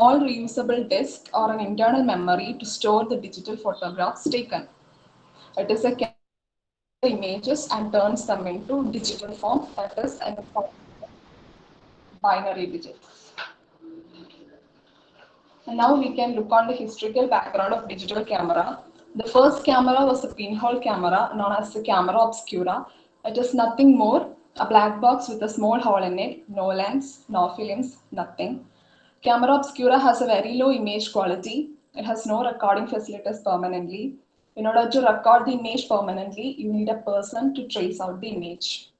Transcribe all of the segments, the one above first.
reusable disk or an internal memory to store the digital photographs taken. It is a camera that takes the images and turns them into digital form, that is in the form of binary digits. And now we can look on the historical background of digital camera. The first camera was a pinhole camera known as the camera obscura. It is nothing more, a black box with a small hole in it, no lens, no films, nothing. Camera obscura has a very low image quality. It has no recording facilities permanently. In order to record the image permanently, you need a person to trace out the image.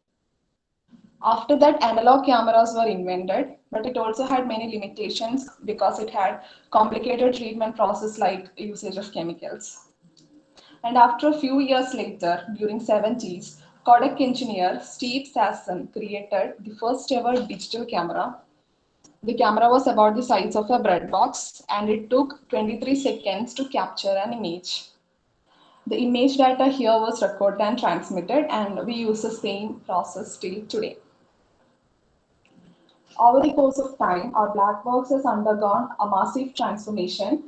After that, analog cameras were invented, but it also had many limitations because it had complicated treatment process like usage of chemicals. And after a few years later, during 70s, Kodak engineer Steve Sasson created the first ever digital camera. The camera was about the size of a bread box and it took 23 seconds to capture an image. The image data here was recorded and transmitted, and we use the same process still today. Over the course of time, our black box has undergone a massive transformation,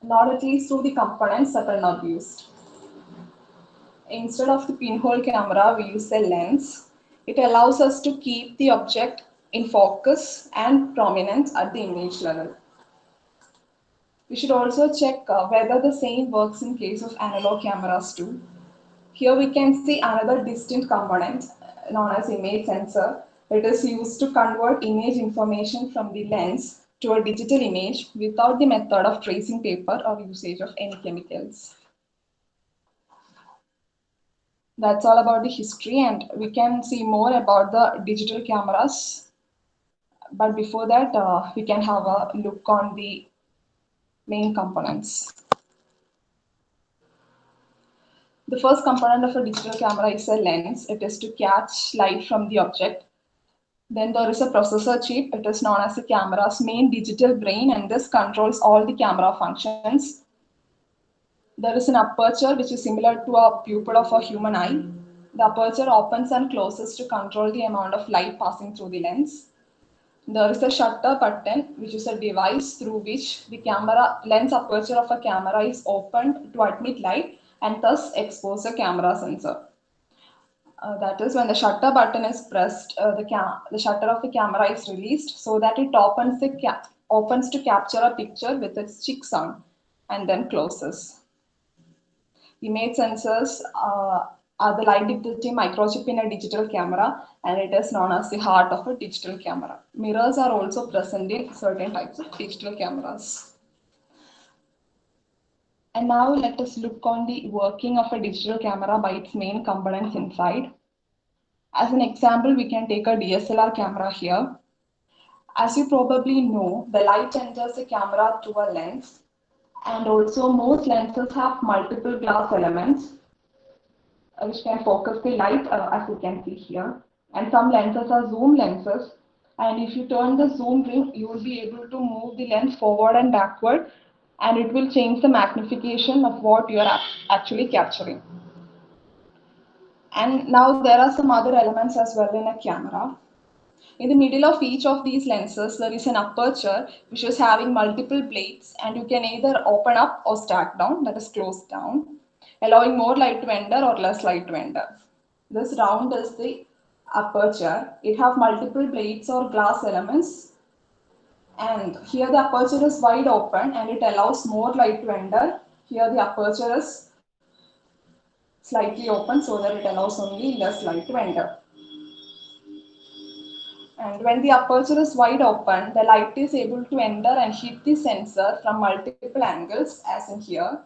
not at least through the components that are not used. Instead of the pinhole camera, we use a lens. It allows us to keep the object in focus and prominence at the image level. We should also check whether the same works in case of analog cameras too. Here we can see another distinct component known as image sensor. It is used to convert image information from the lens to a digital image without the method of tracing paper or usage of any chemicals. That's all about the history, and we can see more about the digital cameras. But before that, we can have a look on the main components. The first component of a digital camera is a lens. It is to catch light from the object. Then there is a processor chip. It is known as the camera's main digital brain, and this controls all the camera functions. There is an aperture which is similar to a pupil of a human eye. The aperture opens and closes to control the amount of light passing through the lens. There is a shutter button, which is a device through which the camera lens aperture of a camera is opened to admit light and thus expose a camera sensor. That is, when the shutter button is pressed, the shutter of the camera is released so that it opens to capture a picture with its chick sound and then closes. Image sensors are the light detecting microchip in a digital camera, and it is known as the heart of a digital camera. Mirrors are also present in certain types of digital cameras. And now let us look on the working of a digital camera by its main components inside. As an example, we can take a DSLR camera here. As you probably know, the light enters the camera through a lens, and also most lenses have multiple glass elements which can focus the light, as you can see here. And some lenses are zoom lenses, and if you turn the zoom ring, you will be able to move the lens forward and backward, and it will change the magnification of what you are actually capturing. And now there are some other elements as well in a camera. In the middle of each of these lenses, there is an aperture which is having multiple blades, and you can either open up or stack down, that is close down, allowing more light to enter or less light to enter. This round is the aperture. It has multiple blades or glass elements, and here the aperture is wide open and it allows more light to enter. Here the aperture is slightly open so that it allows only less light to enter. And when the aperture is wide open, the light is able to enter and hit the sensor from multiple angles, as in here.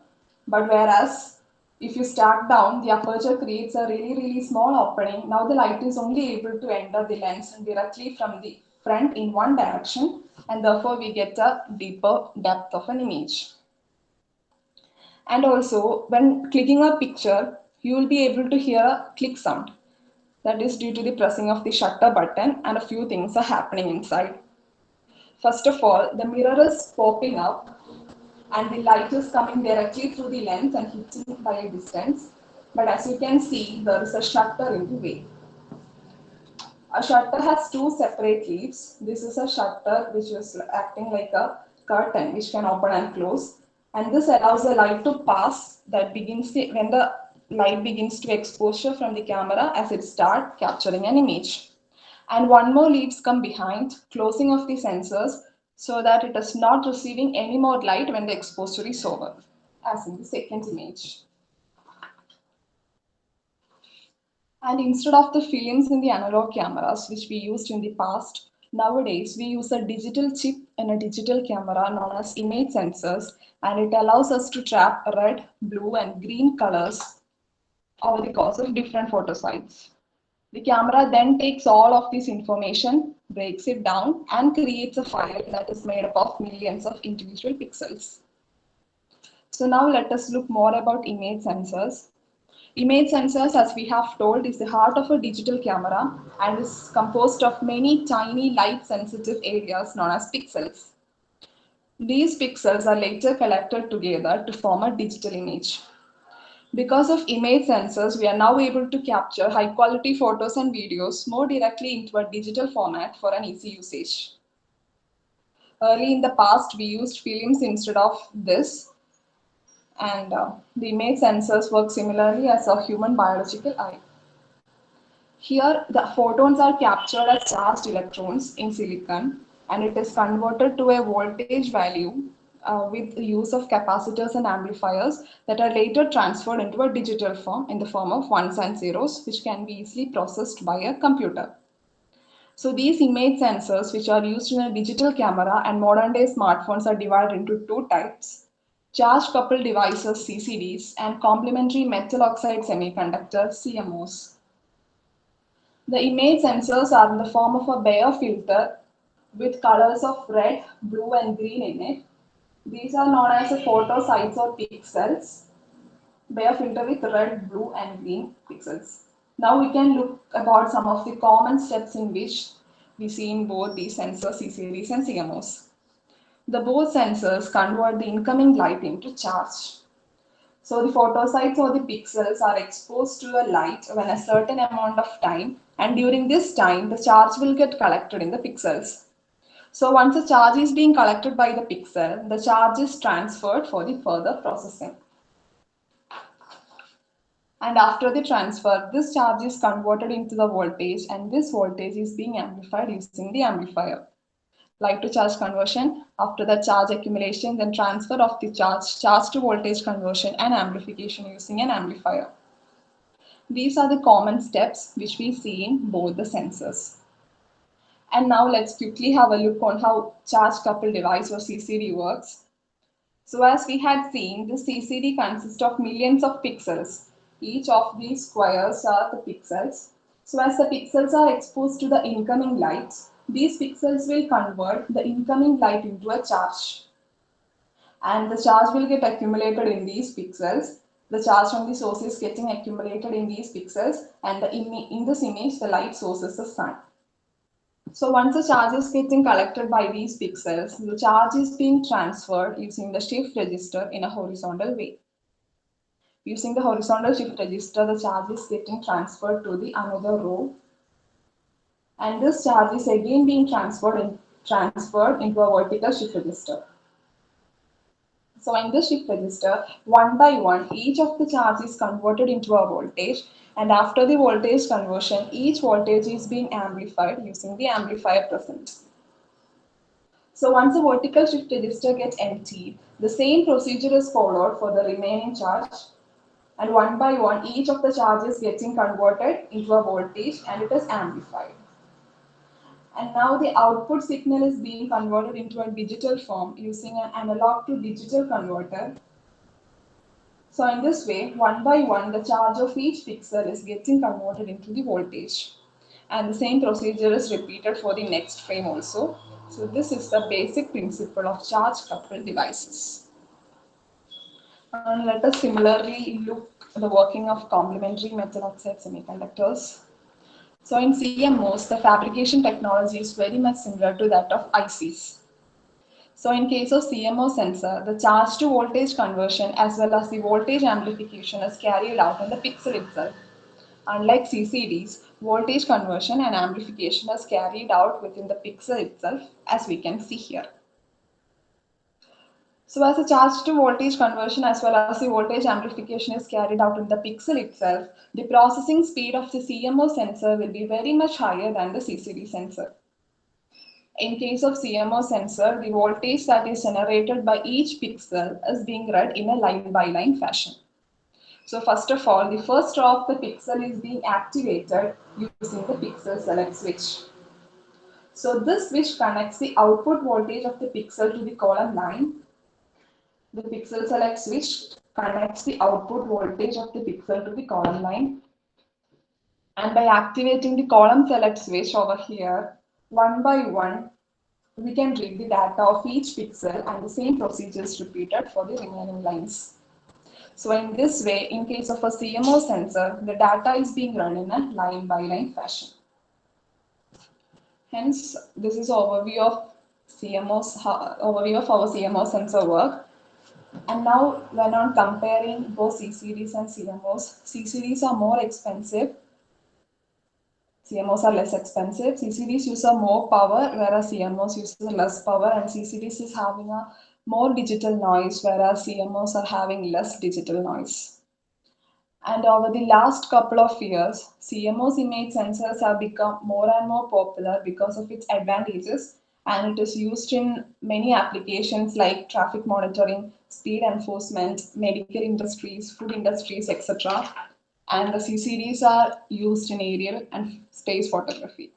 But whereas if you stack down, the aperture creates a really small opening. Now the light is only able to enter the lens directly from the front in one direction, and therefore we get a deeper depth of an image. And also, when clicking a picture, you will be able to hear a click sound. That is due to the pressing of the shutter button, and a few things are happening inside. First of all, the mirror is popping up and the light is coming directly through the lens and hitting by a distance. But as you can see, there is a shutter in the way. A shutter has two separate leaves. This is a shutter which is acting like a curtain which can open and close, and this allows the light to pass when the light begins to exposure from the camera as it starts capturing an image. And one more leads come behind, closing of the sensors so that it is not receiving any more light when the exposure is over, as in the second image. And instead of the films in the analog cameras, which we used in the past, nowadays we use a digital chip in a digital camera known as image sensors, and it allows us to trap red, blue, and green colors over the course of different photo sites. The camera then takes all of this information, breaks it down, and creates a file that is made up of millions of individual pixels. So now let us look more about image sensors. Image sensors, as we have told, is the heart of a digital camera and is composed of many tiny light-sensitive areas known as pixels. These pixels are later collected together to form a digital image. Because of image sensors, we are now able to capture high-quality photos and videos more directly into a digital format for an easy usage. Early in the past, we used films instead of this, and the image sensors work similarly as a human biological eye. Here, the photons are captured as charged electrons in silicon, and it is converted to a voltage value with the use of capacitors and amplifiers that are later transferred into a digital form in the form of ones and zeros, which can be easily processed by a computer. So these image sensors, which are used in a digital camera and modern day smartphones, are divided into two types: charge coupled devices CCDs and complementary metal oxide semiconductor CMOS. The image sensors are in the form of a Bayer filter with colors of red, blue, and green in it. These are known as photo sites or pixels. Bayer filter with red, blue, and green pixels. Now we can look about some of the common steps in which we see in both these sensors, CCDs and CMOS. The both sensors convert the incoming light into charge. So the photosites or the pixels are exposed to a light when a certain amount of time, and during this time the charge will get collected in the pixels. So once the charge is being collected by the pixel, the charge is transferred for the further processing. And after the transfer, this charge is converted into the voltage, and this voltage is being amplified using the amplifier. Light to charge conversion, after the charge accumulation, then transfer of the charge to voltage conversion, and amplification using an amplifier. These are the common steps which we see in both the sensors. And now let's quickly have a look on how charge coupled device or CCD works. So as we had seen, the CCD consists of millions of pixels. Each of these squares are the pixels. So as the pixels are exposed to the incoming light, these pixels will convert the incoming light into a charge. And the charge will get accumulated in these pixels. The charge from the source is getting accumulated in these pixels, and in this image, the light source is the sun. So once the charge is getting collected by these pixels, the charge is being transferred using the shift register in a horizontal way. Using the horizontal shift register, the charge is getting transferred to the another row, and this charge is again being transferred into a vertical shift register. So in this shift register, one by one, each of the charge is converted into a voltage, and after the voltage conversion, each voltage is being amplified using the amplifier present. So once the vertical shift register gets emptied, the same procedure is followed for the remaining charge, and one by one, each of the charges getting converted into a voltage and it is amplified. And now the output signal is being converted into a digital form using an analog to digital converter. So in this way, one by one, the charge of each pixel is getting converted into the voltage. And the same procedure is repeated for the next frame also. So this is the basic principle of charge coupled devices. And let us similarly look at the working of complementary metal oxide semiconductors. So in CMOS, the fabrication technology is very much similar to that of ICs. So in case of CMOS sensor, the charge to voltage conversion as well as the voltage amplification is carried out in the pixel itself. Unlike CCDs, voltage conversion and amplification is carried out within the pixel itself, as we can see here. So as a charge to voltage conversion as well as the voltage amplification is carried out in the pixel itself, the processing speed of the CMOS sensor will be very much higher than the CCD sensor. In case of CMOS sensor, the voltage that is generated by each pixel is being read in a line-by-line fashion. So first of all, the first row of the pixel is being activated using the pixel select switch. So this switch connects the output voltage of the pixel to the column line. The pixel select switch connects the output voltage of the pixel to the column line. And by activating the column select switch over here, one by one, we can read the data of each pixel and the same procedure is repeated for the remaining lines. So in this way, in case of a CMOS sensor, the data is being run in a line-by-line fashion. Hence, this is overview of our CMOS sensor work. And now, when on comparing both CCDs and CMOS, CCDs are more expensive, CMOS are less expensive. CCDs use a more power, whereas CMOS uses less power, and CCDs is having a more digital noise, whereas CMOS are having less digital noise. And over the last couple of years, CMOS image sensors have become more and more popular because of its advantages, and it is used in many applications like traffic monitoring, speed enforcement, medical industries, food industries, etc. And the CCDs are used in aerial and space photography.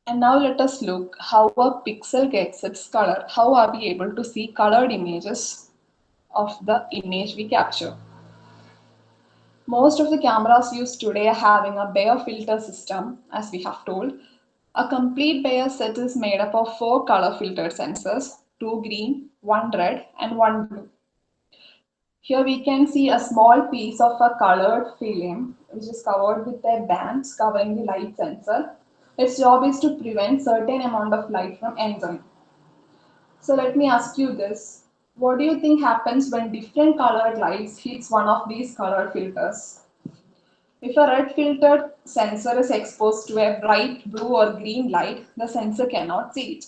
And now let us look how a pixel gets its color. How are we able to see colored images of the image we capture? Most of the cameras used today are having a Bayer filter system, as we have told. A complete Bayer set is made up of 4 color filtered sensors, 2 green, 1 red, and 1 blue. Here we can see a small piece of a colored film which is covered with a band covering the light sensor. Its job is to prevent certain amount of light from entering. So let me ask you this. What do you think happens when different colored lights hits one of these colored filters? If a red filtered sensor is exposed to a bright blue or green light, the sensor cannot see it.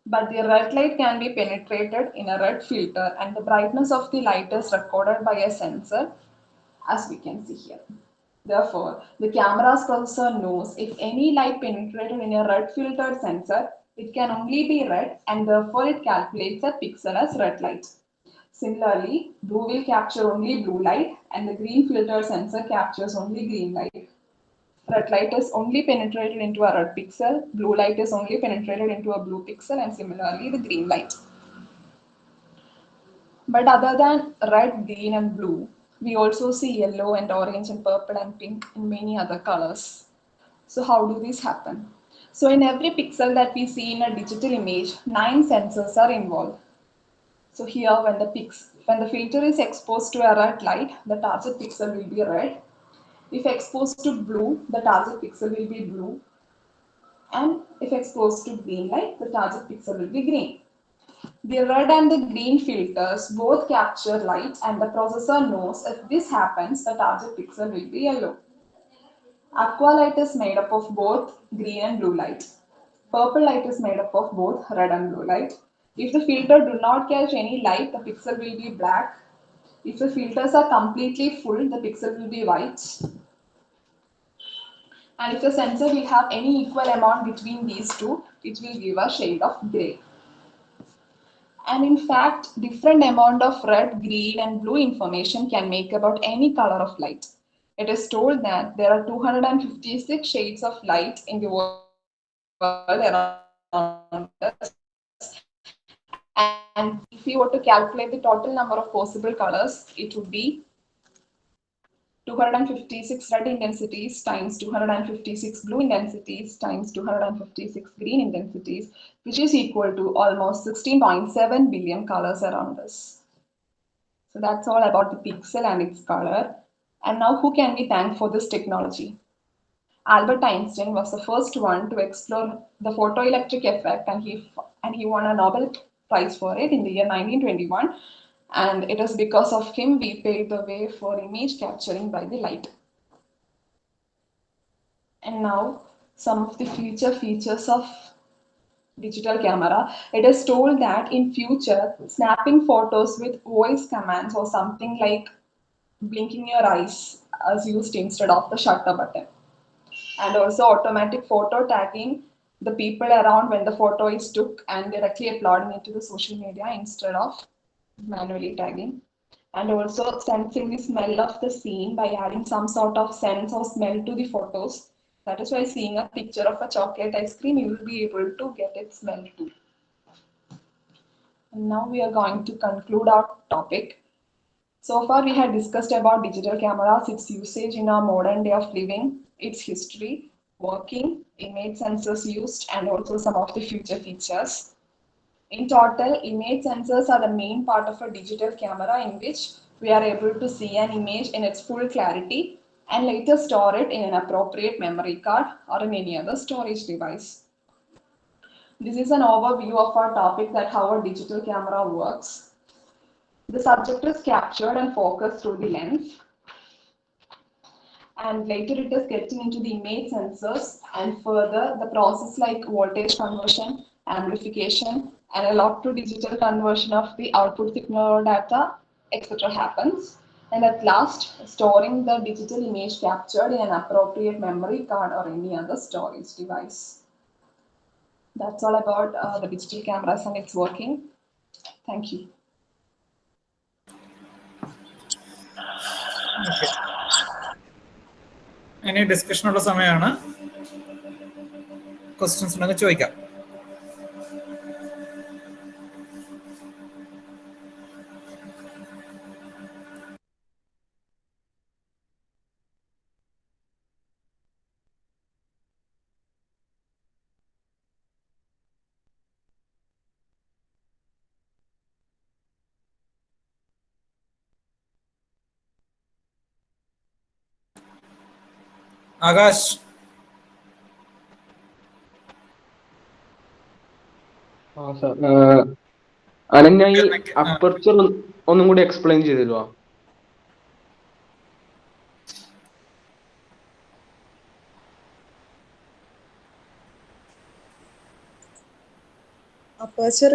But the red light can be penetrated in a red filter and the brightness of the light is recorded by a sensor, as we can see here. Therefore, the camera's processor knows if any light penetrated in a red filtered sensor, it can only be red and therefore it calculates a pixel as red light. Similarly, blue will capture only blue light and the green filter sensor captures only green light. Red light is only penetrated into a red pixel, blue light is only penetrated into a blue pixel, and similarly the green light. But other than red, green, and blue, we also see yellow and orange and purple and pink and many other colors. So how do these happen? So in every pixel that we see in a digital image, 9 sensors are involved. So here when the filter is exposed to a red light, the target pixel will be red. If exposed to blue, the target pixel will be blue. And if exposed to green light, the target pixel will be green. The red and the green filters both capture light and the processor knows if this happens, the target pixel will be yellow. Aqua light is made up of both green and blue light. Purple light is made up of both red and blue light. If the filter do not catch any light, the pixel will be black. If the filters are completely full, the pixel will be white. And if the sensor will have any equal amount between these two, it will give a shade of grey. And in fact, different amount of red, green and blue information can make about any color of light. It is told that there are 256 shades of light in the world around us. And if we were to calculate the total number of possible colors, it would be 256 red intensities times 256 blue intensities times 256 green intensities, which is equal to almost 16.7 billion colors around us. So that's all about the pixel and its color. And now who can we thank for this technology? Albert Einstein was the first one to explore the photoelectric effect and he won a Nobel Prize for it in the year 1921. And it is because of him we paved the way for image capturing by the light. And now some of the future features of digital camera, it is told that in future, snapping photos with voice commands or something like blinking your eyes is used instead of the shutter button. And also automatic photo tagging the people around when the photo is took and directly uploading it to the social media instead of manually tagging. And also sensing the smell of the scene by adding some sort of sense or smell to the photos. That is why seeing a picture of a chocolate ice cream, you will be able to get its smell too. And now we are going to conclude our topic. So far, we had discussed about digital cameras, its usage in our modern day of living, its history, working, image sensors used, and also some of the future features. In total, image sensors are the main part of a digital camera in which we are able to see an image in its full clarity and later store it in an appropriate memory card or in any other storage device. This is an overview of our topic that how a digital camera works. The subject is captured and focused through the lens, and later it is getting into the image sensors, and further the process like voltage conversion, amplification, analog to digital conversion of the output signal or data, etc. happens. And at last, storing the digital image captured in an appropriate memory card or any other storage device. That's all about the digital cameras and its working. Thank you. ഇനി ഡിസ്കഷനുള്ള സമയമാണ്. Questions ഉണ്ടെങ്കിൽ ചോദിക്കാം. ആകാശ്, അനന്യ ഈ aperture ഒന്നും കൂടി explain ചെയ്ത് തരുമോ? Aperture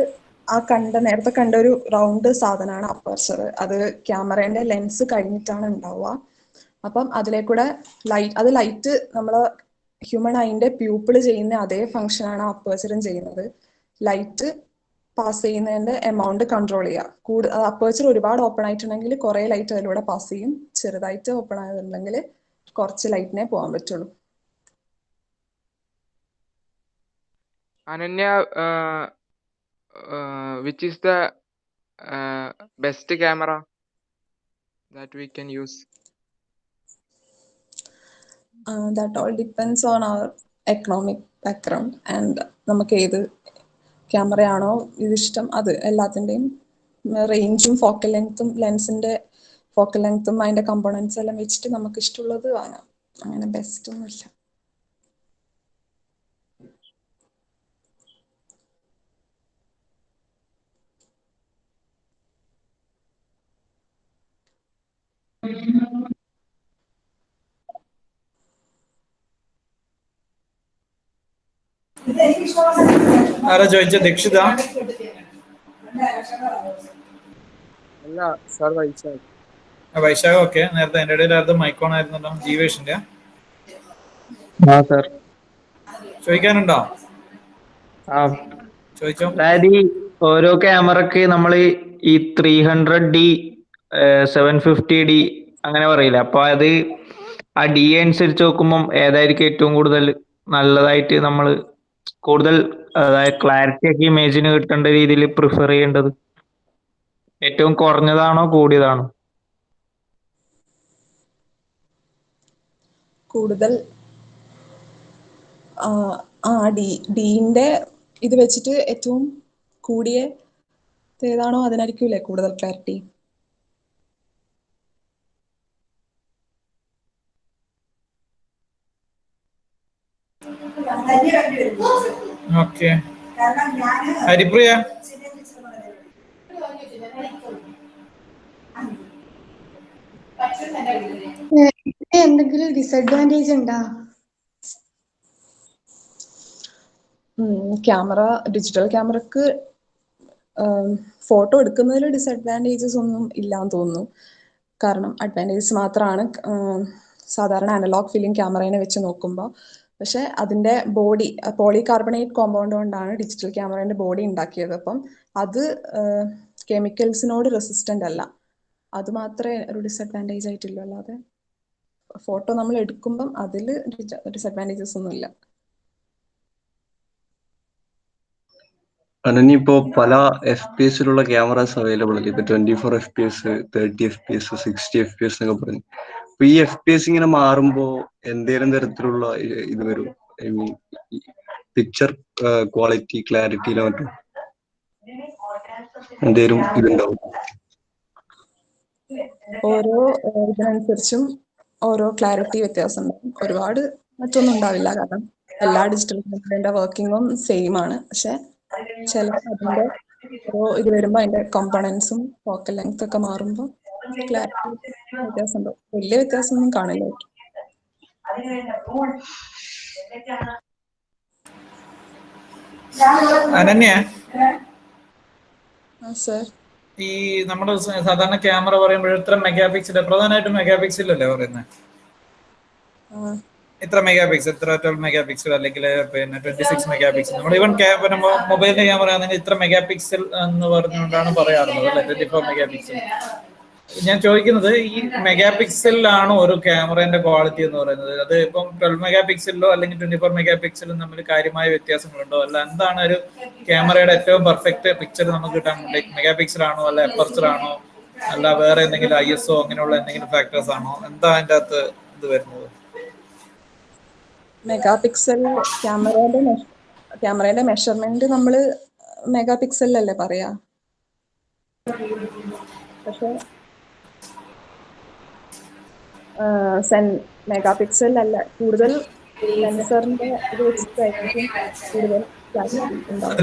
നേരത്തെ കണ്ട ഒരു റൗണ്ട് സാധനമാണ് അപ്പർച്ചർ. അത് ക്യാമറേന്റെ ലെൻസ് കഴിഞ്ഞിട്ടാണ് ഉണ്ടാവുക. അപ്പം അതിലേക്കൂടെ ലൈറ്റ് നമ്മള് ഹ്യൂമൻ ഐന്റെ പ്യൂപ്പിൾ ചെയ്യുന്ന അതേ ഫംഗ്ഷനാണ് അപ്പർച്ചറും ചെയ്യുന്നത്. ലൈറ്റ് പാസ് ചെയ്യുന്നതിന്റെ എമൗണ്ട് കൺട്രോൾ ചെയ്യുക. അപ്പർച്ചർ ഒരുപാട് ഓപ്പൺ ആയിട്ടുണ്ടെങ്കിൽ കുറെ ലൈറ്റ് അതിലൂടെ പാസ് ചെയ്യും. ചെറുതായിട്ട് ഓപ്പൺ ആയിട്ടുണ്ടെങ്കിൽ കുറച്ച് ലൈറ്റിനെ പോകാൻ പറ്റുള്ളൂ. Ananya, which is the best camera that we can use? That all depends on our economic background and നമുക്ക് ഏത് ക്യാമറയാണോ ഇതിഷ്ടം അത് എല്ലാത്തിൻ്റെയും റേഞ്ചും ഫോക്കൽ ലെങ്ത്തും ലെൻസിന്റെ ഫോക്കൽ ലെങ്ത്തും അതിന്റെ കമ്പോണൻസ് എല്ലാം വെച്ചിട്ട് നമുക്ക് ഇഷ്ടമുള്ളത് വാങ്ങാം. അങ്ങനെ ബെസ്റ്റ് ഒന്നുമില്ല. ആരാ ചോദിച്ച? ദീക്ഷിത? അല്ല സർ, വൈശാഖ്. വൈശാഖ്. ഓക്കെ. നേരത്തെ എന്റെ ഇടയിൽ ആയിരുന്നു മൈക്കോൺ ആയിരുന്നല്ലോ. ജീവേഷിന്റെ ചോദിക്കാനുണ്ടോ? ചോദിച്ചോ. അതായത് ഈ ഓരോ ക്യാമറക്ക് നമ്മൾ ഈ 300D 750D അങ്ങനെ പറയില്ല. അപ്പൊ അത് ആ ഡി അനുസരിച്ച് നോക്കുമ്പോൾ ഏതായിരിക്കും ഏറ്റവും കൂടുതൽ നല്ലതായിട്ട് നമ്മൾ കൂടുതൽ അതായത് ക്ലാരിറ്റി ഒക്കെ ഇമേജിന് കിട്ടേണ്ട രീതിയിൽ പ്രിഫർ ചെയ്യേണ്ടത്? ഏറ്റവും കുറഞ്ഞതാണോ കൂടിയതാണോ? കൂടുതൽ ഡീന്റെ ഇത് വെച്ചിട്ട് ഏറ്റവും കൂടിയ ഏതാണോ അതിനായിരിക്കൂലേ കൂടുതൽ ക്ലാരിറ്റി. ഓക്കെ. ഹരിപ്രിയ? എന്തെങ്കിലും ഡിസഡ്വാൻറ്റേജ് ഉണ്ടോ? ക്യാമറ ഡിജിറ്റൽ ക്യാമറക്ക് ഫോട്ടോ എടുക്കുന്നതിൽ ഡിസഡ്വാൻറ്റേജസ് ഒന്നും ഇല്ലാന്ന് തോന്നുന്നു. കാരണം അഡ്വാൻറ്റേജസ് മാത്രമാണ് സാധാരണ അനലോഗ് ഫിലിം ക്യാമറയെ വെച്ച് നോക്കുമ്പോൾ. പക്ഷെ അതിന്റെ ബോഡി പോളികാർബണേറ്റ് കോമ്പൗണ്ട് കൊണ്ടാണ് ഡിജിറ്റൽ ക്യാമറേന്റെ ബോഡി ഉണ്ടാക്കിയത്. അപ്പം അത് കെമിക്കൽസിനോട് റെസിസ്റ്റന്റ് അല്ല. അത് മാത്രമേ ഒരു ഡിസഡ്വാൻറ്റേജ് ആയിട്ടുള്ളൂ. അല്ലാതെ ഫോട്ടോ നമ്മൾ എടുക്കുമ്പം അതിൽ ഡിസഡ്വാൻറ്റേജസ് ഒന്നും ഇല്ല. ഇപ്പോ പല FPS ക്യാമറാസ് അവൈലബിൾ അല്ലേ? ഇപ്പൊ 24 FPS, 30 FPS, 60 FPS എന്നൊക്കെ പറഞ്ഞു. അപ്പൊ ഈ FPS ഇങ്ങനെ മാറുമ്പോ എന്തേലും തരത്തിലുള്ള ഇത് വരും? ഐ മീൻ പിക്ചർ ക്വാളിറ്റി ക്ലാരിറ്റിയിലോ മറ്റും എന്തേലും ഇതുണ്ടാവും? ഓരോ ഇതിനനുസരിച്ചും ഓരോ ക്ലാരിറ്റി വ്യത്യാസം ഉണ്ടാവും. ഒരുപാട് മറ്റൊന്നും ഉണ്ടാവില്ല, കാരണം എല്ലാ ഡിജിറ്റൽ ക്യാമറയുടെ വർക്കിങ്ങും സെയിം ആണ്. പക്ഷെ ചില അതിന്റെ ഓരോ ഇത് വരുമ്പോൾ അതിന്റെ കോമ്പണൻസും ഫോക്കൽ ലെങ്ത് ഒക്കെ മാറുമ്പോൾ ക്ലാരിറ്റി വ്യത്യാസം ഉണ്ടാവും. വലിയ വ്യത്യാസമൊന്നും കാണില്ല. അനന്യ, സർ, ഈ നമ്മുടെ സാധാരണ ക്യാമറ പറയുമ്പോൾ ഇത്ര മെഗാ പിക്സൽ, പ്രധാനമായിട്ടും മെഗാ പിക്സൽ അല്ലേ പറയുന്നത്? ഇത്ര മെഗാ പിക്സൽ, ഇത്ര 12 മെഗാ പിക്സൽ അല്ലെങ്കിൽ പിന്നെ 26 മെഗാ പിക്സൽ. നമ്മൾ ഈവൻ മൊബൈലിന്റെ ക്യാമറ ആണെങ്കിൽ ഇത്ര മെഗാ പിക്സൽ എന്ന് പറഞ്ഞുകൊണ്ടാണ് പറയാറുള്ളത് അല്ലെ, 24 മെഗാ പിക്സൽ. ഞാൻ ചോദിക്കുന്നത് ഈ മെഗാ പിക്സലിലാണോ ഒരു ക്യാമറേന്റെ ക്വാളിറ്റി എന്ന് പറയുന്നത്? അത് ഇപ്പം 12 മെഗാ പിക്സലിലോ അല്ലെങ്കിൽ 24 മെഗാ പിക്സലും തമ്മിൽ കാര്യമായ വ്യത്യാസങ്ങളുണ്ടോ? അല്ല എന്താണ് ഒരു ക്യാമറയുടെ ഏറ്റവും പെർഫെക്റ്റ് പിക്ചർ നമുക്ക് കിട്ടാൻ? മെഗാ പിക്സൽ ആണോ, അല്ല എപ്പർച്ചർ ആണോ, അല്ല വേറെ എന്തെങ്കിലും ISO അങ്ങനെയുള്ള എന്തെങ്കിലും ഫാക്ടേഴ്സ് ആണോ? എന്താ അതിന്റെ അകത്ത് ഇത് വരുന്നത്? മെഗാ പിക്സൽ ക്യാമറയുടെ മെഷർമെന്റ് നമ്മള് മെഗാ പിക്സലിലല്ലേ പറയാ. പക്ഷെ മെഗാ പിക്സലല്ല, കൂടുതൽ സെൻസറിന്റെ ഇത് വെച്ചിട്ടായിരിക്കും കൂടുതൽ ക്ലാരിറ്റി ഉണ്ടാവും.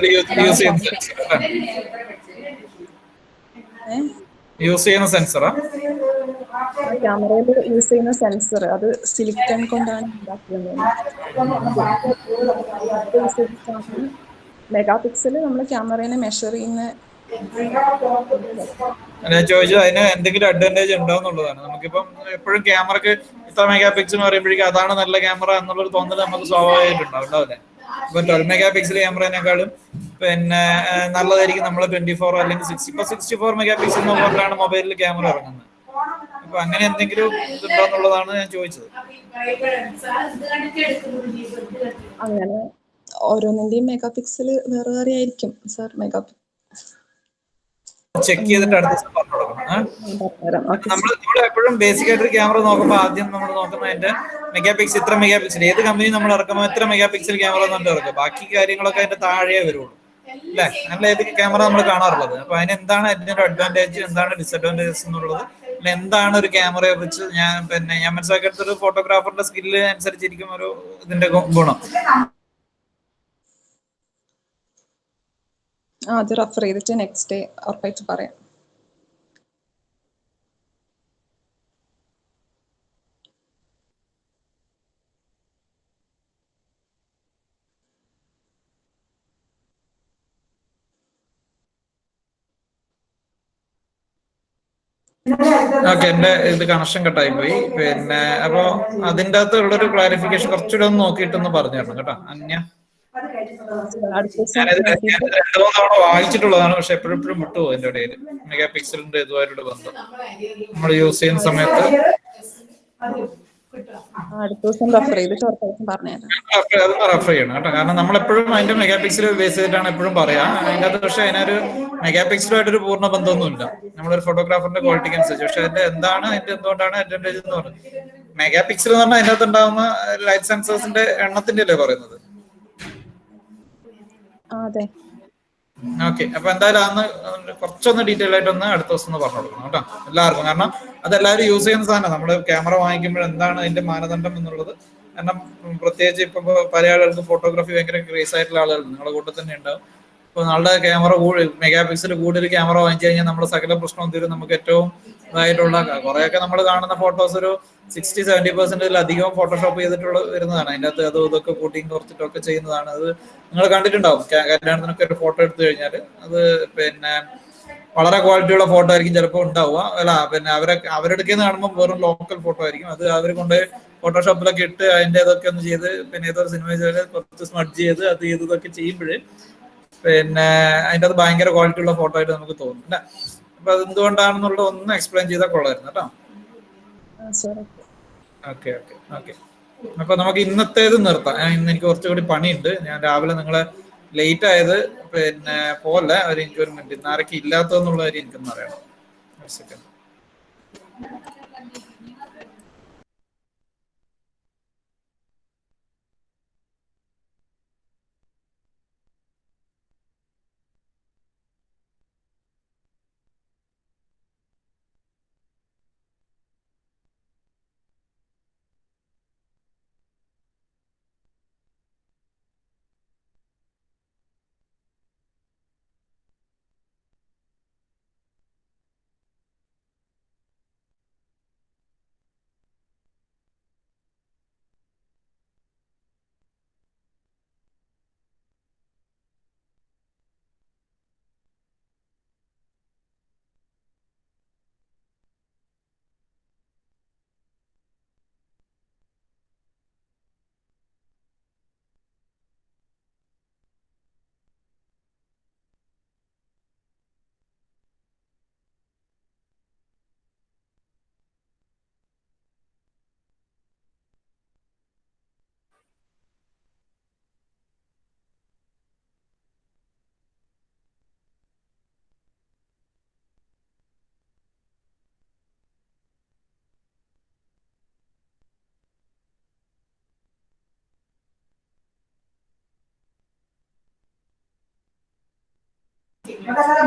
യൂസ് ചെയ്യുന്ന സെൻസറാ ക്യാമറയിൽ യൂസ് ചെയ്യുന്ന സെൻസർ അത് സിലിക്കൺ കൊണ്ടാണ് ഉണ്ടാക്കുന്നത്. മെഗാ പിക്സൽ നമ്മൾ ക്യാമറയെ മെഷർ ചെയ്യുന്ന. ഞാൻ ചോദിച്ചത് അതിന് എന്തെങ്കിലും അഡ്വാൻറ്റേജ് ഉണ്ടാവുന്നുള്ളതാണ്. നമുക്കിപ്പം എപ്പോഴും ക്യാമറക്ക് ഇത്ര മെഗാ പിക്സൽ എന്ന് പറയുമ്പോഴേക്കും അതാണ് നല്ല ക്യാമറ എന്നുള്ളൊരു തോന്നൽ നമുക്ക് സ്വാഭാവികമായിട്ടുണ്ടാവും, ഉണ്ടാവില്ലേ? ഇപ്പൊ 12 മെഗാ പിക്സൽ ക്യാമറേനേക്കാളും പിന്നെ നല്ലതായിരിക്കും നമ്മൾ 24 അല്ലെങ്കിൽ 64 മെഗാ പിക്സൽ എന്ന പോലെയാണ് മൊബൈലിൽ ക്യാമറ ഇറങ്ങുന്നത്. അപ്പൊ അങ്ങനെ എന്തെങ്കിലും ഇതുണ്ടോന്നുള്ളതാണ് ഞാൻ ചോദിച്ചത്. അങ്ങനെ ഓരോന്നിന്റെയും മെഗാ പിക്സൽ വേറെ വേറെ ആയിരിക്കും സർ. ചെക്ക് ചെയ്തിട്ട് അടുത്ത ദിവസം പറഞ്ഞു കൊടുക്കണം. നമ്മൾ എപ്പോഴും ബേസിക് ആയിട്ട് ക്യാമറ നോക്കുമ്പോൾ ആദ്യം നമ്മൾ നോക്കുന്ന അതിന്റെ മെഗാ പിക്സൽ, ഇത്ര മെഗാ പിക്സൽ. ഏത് കമ്പനി നമ്മൾ ഇറക്കുമ്പോൾ എത്ര മെഗാ പിക്സൽ ക്യാമറ എന്നിട്ട് ഇറക്കും. ബാക്കി കാര്യങ്ങളൊക്കെ അതിന്റെ താഴെ വരുള്ളൂ അല്ലെ? നല്ല ഏത് ക്യാമറ നമ്മൾ കാണാറുള്ളത്. അപ്പൊ അതിന് എന്താണ് അതിന്റെ ഒരു അഡ്വാൻറ്റേജ്, എന്താണ് ഡിസഡ്വാൻറ്റേജസ് എന്നുള്ളത്, എന്താണ് ഒരു ക്യാമറയെ കുറിച്ച് ഞാൻ മനസ്സിലാക്കിയെടുത്തൊരു ഫോട്ടോഗ്രാഫറിന്റെ സ്കില്ല് അനുസരിച്ചിരിക്കും ഒരു ഇതിന്റെ ഗുണം. അത് റെഫർ ചെയ്തിട്ട് നെക്സ്റ്റ് ഡേ ഉറപ്പായിട്ട് പറയാം. ഓക്കെ, എന്റെ ഇത് കണക്ഷൻ കട്ടായി പോയി. പിന്നെ അപ്പൊ അതിന്റെ അകത്ത് ഉള്ളൊരു ക്ലാരിഫിക്കേഷൻ കുറച്ചുകൂടെ ഒന്ന് നോക്കിയിട്ടൊന്ന് പറഞ്ഞു തരണം കേട്ടോ അന്യ. ഞാനത് 2-3 തവണ വായിച്ചിട്ടുള്ളതാണ്, പക്ഷെ എപ്പോഴും വിട്ടുപോകും അതിന്റെ ഇടയിൽ മെഗാ പിക്സലിന്റെ ഇതുമായിട്ട് ബന്ധം നമ്മൾ യൂസ് ചെയ്യുന്ന സമയത്ത്. അതൊന്ന് റെഫർ ചെയ്യണം കേട്ടോ, കാരണം നമ്മളെപ്പോഴും അതിന്റെ മെഗാ പിക്സൽ ബേസ് ചെയ്തിട്ടാണ് എപ്പോഴും പറയാ അതിന്റെ അകത്ത്. പക്ഷെ അതിനൊരു മെഗാ പിക്സലുമായിട്ടൊരു പൂർണ്ണ ബന്ധമൊന്നുമില്ല നമ്മളൊരു ഫോട്ടോഗ്രാഫറിന്റെ ക്വാളിറ്റിക്ക് അനുസരിച്ച്. പക്ഷെ അതിന്റെ എന്തുകൊണ്ടാണ് അഡ്വാൻറ്റേജ് എന്ന് പറയുന്നത്? മെഗാ പിക്സൽ എന്ന് പറഞ്ഞാൽ അതിന്റെ അകത്ത് ഉണ്ടാകുന്ന ലൈറ്റ് സെൻസേഴ്സിന്റെ എണ്ണത്തിന്റെ അല്ലേ പറയുന്നത്? ഓക്കെ, അപ്പൊ എന്തായാലും അന്ന് കുറച്ചൊന്ന് ഡീറ്റെയിൽ ആയിട്ടൊന്ന് അടുത്ത ദിവസം ഒന്ന് പറഞ്ഞു കൊടുക്കണം കേട്ടോ എല്ലാവർക്കും. കാരണം അതെല്ലാവരും യൂസ് ചെയ്യുന്ന സാധനം. നമ്മൾ ക്യാമറ വാങ്ങിക്കുമ്പോൾ എന്താണ് അതിന്റെ മാനദണ്ഡം എന്നുള്ളത്. കാരണം പ്രത്യേകിച്ച് ഇപ്പൊ പല ആളുകൾക്ക് ഫോട്ടോഗ്രാഫി ഭയങ്കര ക്രേസ് ആയിട്ടുള്ള ആളുകൾ നിങ്ങളുടെ കൂട്ടത്തിൽ തന്നെ ഉണ്ടാവും. ഇപ്പോൾ നാളുടെ ക്യാമറ മെഗാ പിക്സൽ കൂടുതൽ ക്യാമറ വാങ്ങിച്ചു കഴിഞ്ഞാൽ നമ്മുടെ സകല പ്രശ്നവും തീരും. നമുക്ക് ഏറ്റവും ഇതായിട്ടുള്ള കുറേയൊക്കെ നമ്മൾ കാണുന്ന ഫോട്ടോസ് ഒരു 60-70% അധികം ഫോട്ടോഷോപ്പ് ചെയ്തിട്ടുള്ള വരുന്നതാണ്. അതിൻ്റെ അകത്ത് അതും ഇതൊക്കെ കൂട്ടിയും കുറച്ചിട്ടൊക്കെ ചെയ്യുന്നതാണ്. അത് നിങ്ങൾ കണ്ടിട്ടുണ്ടാവും. കല്യാണത്തിനൊക്കെ ഒരു ഫോട്ടോ എടുത്തു കഴിഞ്ഞാൽ അത് പിന്നെ വളരെ ക്വാളിറ്റിയുള്ള ഫോട്ടോ ആയിരിക്കും ചിലപ്പോൾ ഉണ്ടാവുക. അല്ല പിന്നെ അവരെടുക്കുന്ന കാണുമ്പോൾ വെറും ലോക്കൽ ഫോട്ടോ ആയിരിക്കും. അത് അവർ കൊണ്ട് ഫോട്ടോഷോപ്പിലൊക്കെ ഇട്ട് അതിൻ്റെ ഇതൊക്കെ ഒന്ന് ചെയ്ത് പിന്നെ ഏതൊരു സിനിമ ചെയ്ത് കുറച്ച് സ്മഡ്ജ് ചെയ്ത് അത് ഇതൊക്കെ ചെയ്യുമ്പോൾ പിന്നെ അതിൻ്റെ അത് ഭയങ്കര ക്വാളിറ്റി ഉള്ള ഫോട്ടോ ആയിട്ട് നമുക്ക് തോന്നും അല്ലേ? അപ്പൊ അത് എന്തുകൊണ്ടാണെന്നുള്ളത് ഒന്ന് എക്സ്പ്ലെയിൻ ചെയ്താൽ കൊള്ളായിരുന്നു കേട്ടോ. Okay okay okay. അപ്പൊ നമുക്ക് ഇന്നത്തേത് നിർത്താം. ഇന്ന് എനിക്ക് കുറച്ചുകൂടി പണിയുണ്ട്. ഞാൻ രാവിലെ നിങ്ങളെ ലേറ്റ് ആയത് പിന്നെ പോലെ എനിക്കൊരു മിനിറ്റ് ഇന്ന് ആരൊക്കെ ഇല്ലാത്തതെന്നുള്ള കാര്യം എനിക്കൊന്ന് അറിയണം. ഒരു സെക്കൻഡ്.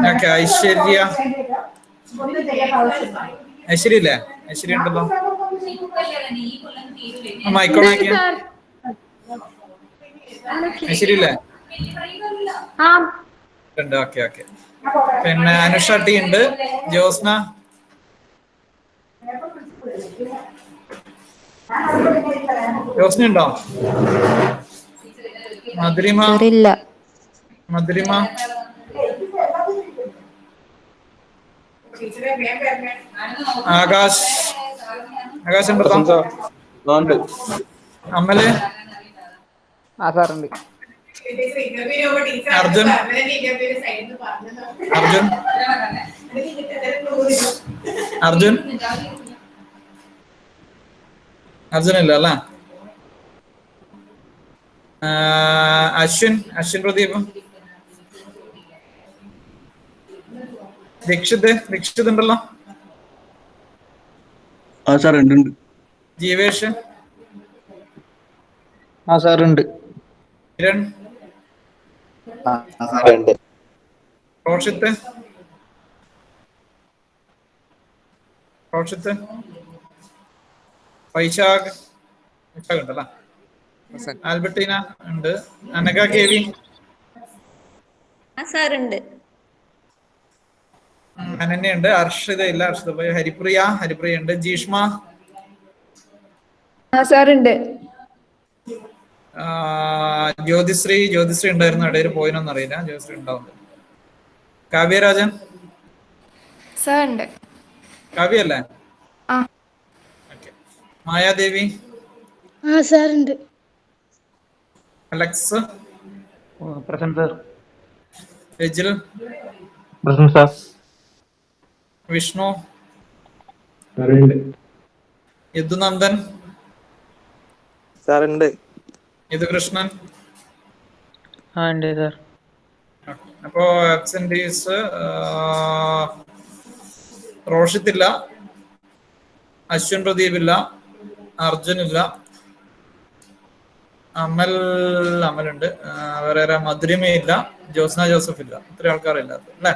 ഓക്കെ. ഐശ്വര്യ ഇല്ലേ? ഐശ്വര്യ ഉണ്ടല്ലോ. മൈക്കോണാക്കിയ ഐശ്വര്യ ഇല്ലേ? ഉണ്ട്. Okay okay. പിന്നെ അനുഷ ടി ഉണ്ട്. ജ്യോത്സ്ന ഉണ്ടോ? മധുരിമ ആകാശ് ഉണ്ടല്ലോ. അമല് അർജുൻ ഇല്ല അല്ല. അശ്വിൻ പ്രദീപ്. ദീക്ഷിത് ഉണ്ടല്ലോ. ജീവേഷ് സാറുണ്ട്. കിരൺ റോഷിത്ത് വൈശാഖ് ഉണ്ടല്ലോ. ആൽബർട്ടീന ഉണ്ട്. അനഘ കെ.വി. അനന്യുണ്ട്. അർഷിത ഇല്ല. അർഷിത പോയി. ഹരിപ്രിയ ഉണ്ട്. ജീഷ്മ സാറുണ്ട്. ജ്യോതിശ്രീ ഉണ്ടായിരുന്നു. ഇടയിൽ പോയിനൊന്നും അറിയില്ല. ജ്യോതിശ്രീ ഉണ്ടാവും. കാവ്യരാജൻ കാവ്യല്ലേ? മായാദേവി അലക്സ് രജിൽ വിഷ്ണു യദുനന്ദൻ യദുകൃഷ്ണൻ. അപ്പോ ആബ്സെന്റീസ് റോഷിത്ത് ഇല്ല, അശ്വിൻ പ്രദീപ് ഇല്ല, അർജുൻ ഇല്ല, അമലുണ്ട്, വേറെ മധുരിമ ഇല്ല, ജ്യോത്സ്ന ജോസഫ് ഇല്ല. ഇത്രയും ആൾക്കാരില്ല അല്ലേ?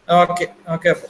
Okay okay. അപ്പൊ